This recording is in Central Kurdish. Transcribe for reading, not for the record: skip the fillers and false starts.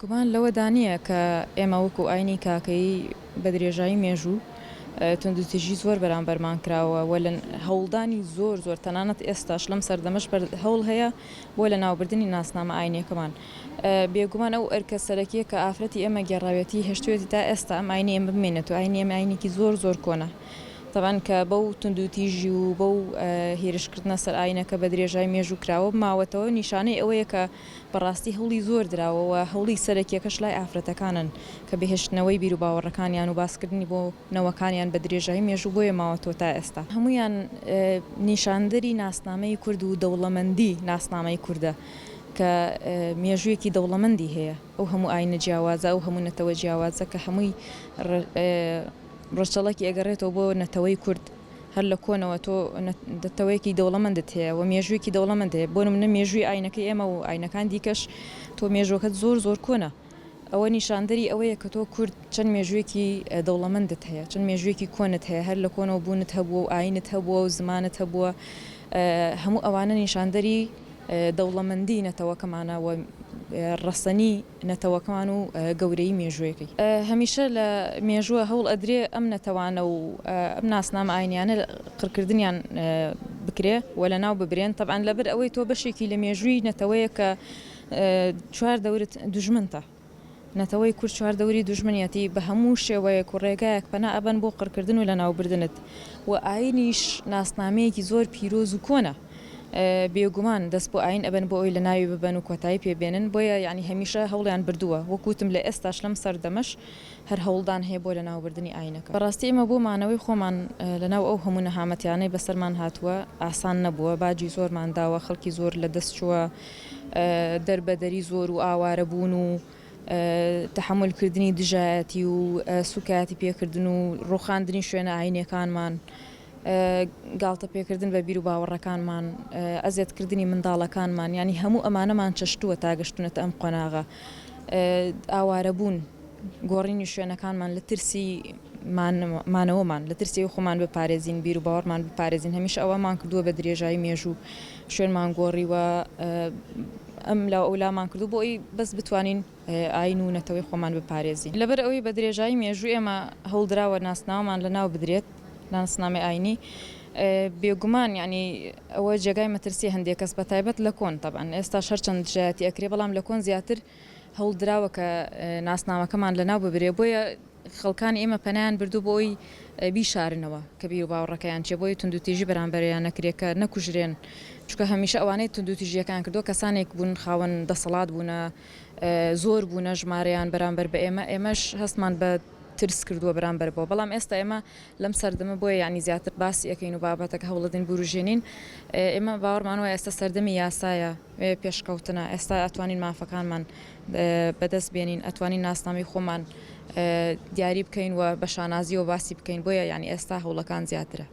گومان لەوە دانیە کە ئێمە وەکو ئاینی کاکەی بە درێژایی مێژوو توندوتیژی زۆر بەرامبەرمان کراوە وە لە هەوڵدانی زۆر تەنانەت ئێستاش لەم سەردەمەش هەوڵ هەیە بۆ لە ناوبردننی ناسنامە ئاینیەکەمان. بێگومان ئەو ئەرکە سەرەکیە کە ئافرەتی ئێمە گێڕاوێتی هێشتوێتی تا ئێستا ئەم ئاینی ئێمە بمێنێت و ئاینی ئێمە ئاینێکی زۆر کۆنە. طبعاً کە بەو توندوتیژی و بەو هێرشکردنە سەر ئاینەکە بە درێژای مێژوو کراوە ماوەتەوە نیشانەی ئەوەیە کە بەڕاستی هەوڵی زۆر دراوەوە هەوڵی سەرەکیەکەش لای ئافرەتەکانن کە بەهێشتنەوەی بیر و باوەڕەکانیان و باسکردنی بۆ نەوەکانیان بە درێژایی مێژوو بۆیە ماوەتەوە تا ئێستا هەمویان نیشاندەری ناسنامەی کورد و دەوڵەمەندی ناسنامەی کووردە کە مێژوویەکی دەوڵەمەندی هەیە ئەو هەموو ئاینە جیاوازە و هەموو نەتەوە جیاوازە کە هەمووی ڕۆژچەڵکی ئەگەڕێتەوە بۆ نەتەوەی کورد هەر لە کۆنەوە تۆ دەتەوەیەکی دەوڵەمەندت هەیە و مێژوویەکی دەوڵەمەند هەیە بۆ نمونە مێژووی ئاینەکەی ئێمە و ئاینەکان دیکەش تۆ مێژوەکەت زۆر کۆنە ئەوە نیشاندەری ئەوەیە کە تۆ کورد چەند مێژوویەکی دەوڵەمەندت هەیە چەند مێژوویەکی کۆنت هەیە هەر لە کۆنەوە بوونت هەبووە و ئاینت هەبووە و زمانت هەبووە هەموو ئەوانە نیشاندەری دەوڵەمەندی نەتەوەکەمانە و ڕەسەنی نەتەوەکەمان و گەورەی مێژوویەکەی هەمیشە لە مێژووە هەوڵ ئەدرێ ئەم نەتەوانە و ئەم ناسنامە ئاینیانە قڕکردنیان بکرێ و لە ناو ببرێن طبعاً لەبەر ئەوەی تۆ بەشێکی لە مێژووی نەتەوەیە کە چوار دەورت دوژمنتە نەتەوەی کورد چوار دەوری دوژمنیەتی بە هەموو شێوەیەک و ڕێگایەک پەنا ئەبەن بۆ قڕکردن و لە ناوبردنت و ئاینیش ناسنامەیەکی زۆر پیرۆز و کۆنە بێگومان دەست بۆ ئاین ئەبن بۆ ئەوی لە ناوی ببەن و کۆتایی پێبێنن بۆیە یعنی هەمیشە هەوڵیان بردووە وەکوتم لە ئێستاش لەم سەردەمەش هەر هەوڵدان هەیە بۆ لە ناوبردننی ئاینەکە بەڕاستی ئێمە بۆ مانەوەی خۆمان لەناو ئەو هەموو نەهامەتیانەی بەسەرمان هاتووە ئاسان نەبووە باجی زۆرمان داوە خەڵکی زۆر لە دەست چووە دەربەدەری زۆر و ئاوارە بوون و تەحملکردنی دژایەتی و سوکاتی پێکردن و ڕوخاندنی شوێنە ئاینیەکانمان گاڵتە پێکردن بە بیر و باوەڕەکانمان ئەزیەتکردنی منداڵەکانمان ینی هەموو ئەمانەمان چەشتووە تا گەشتونەتە ئەم قۆناغا ئاوارە بوون گۆڕینی شوێنەکانمان لە ترسی مانەوەمان لە ترسی خۆمان بپارێزین بیر و باوەڕمان بپارێزین هەمیشە ئەوەمان کردووە بە درێژایی مێژوو شوێنمان گۆڕیوە ئەم لا ئەولامان کردو بۆ ئەوی بەس بتوانین ئاین و نەتەوەی خۆمان بپارێزین لەبەر ئەوەی بە درێژایی مێژوو ئێمە هەوڵدراوە ناسناومان لە ناو بدرێت ناسنامەی ئاینی بێگومان ینی ئەوە جێگای مەترسی هەندێک کەس بە تایبەت لە کۆن طبعاً ئێستا هەرچەند دژایەتی ئەکرێ بەڵام لە کۆن زیاتر هەوڵدراوە کە ناسنامەکەمان لە ناو ببرێ بۆیە خەڵکانی ئێمە پەنایان بردوو بۆی بیشارنەوە کە بیر و باوەڕەکەیان چێ بۆی توندوتیژی بەرامبەریان نەکرێت کە نەکوژرێن چونکە هەمیشە ئەوانەی توندوتیژیەکان کردو کەسانێک بوون خاوەن دەسەڵات بوونە زۆر بوونە ژمارەیان بەرامبەر بە ئێمەش هەستمان بە ترس کردووە بەرامبەر بۆ بەڵام ئێستا ئێمە لەم سەردەمە بۆیە ینی زیاتر باسی ئەەکەین و بابەتەکە هەوڵەدەین بروژێنین ئێمە باوەڕمانەوە ئێستا سەردەمی یاسایە پێشکەوتنە ئێستا ئەتوانین مافەکانمان بەدەست بێنین ئەتوانین ناسنامەی خۆمان دیاری بکەین و بە شانازیەوە باسی بکەین بۆیە ینی ئێستا هەوڵەکان زیاترە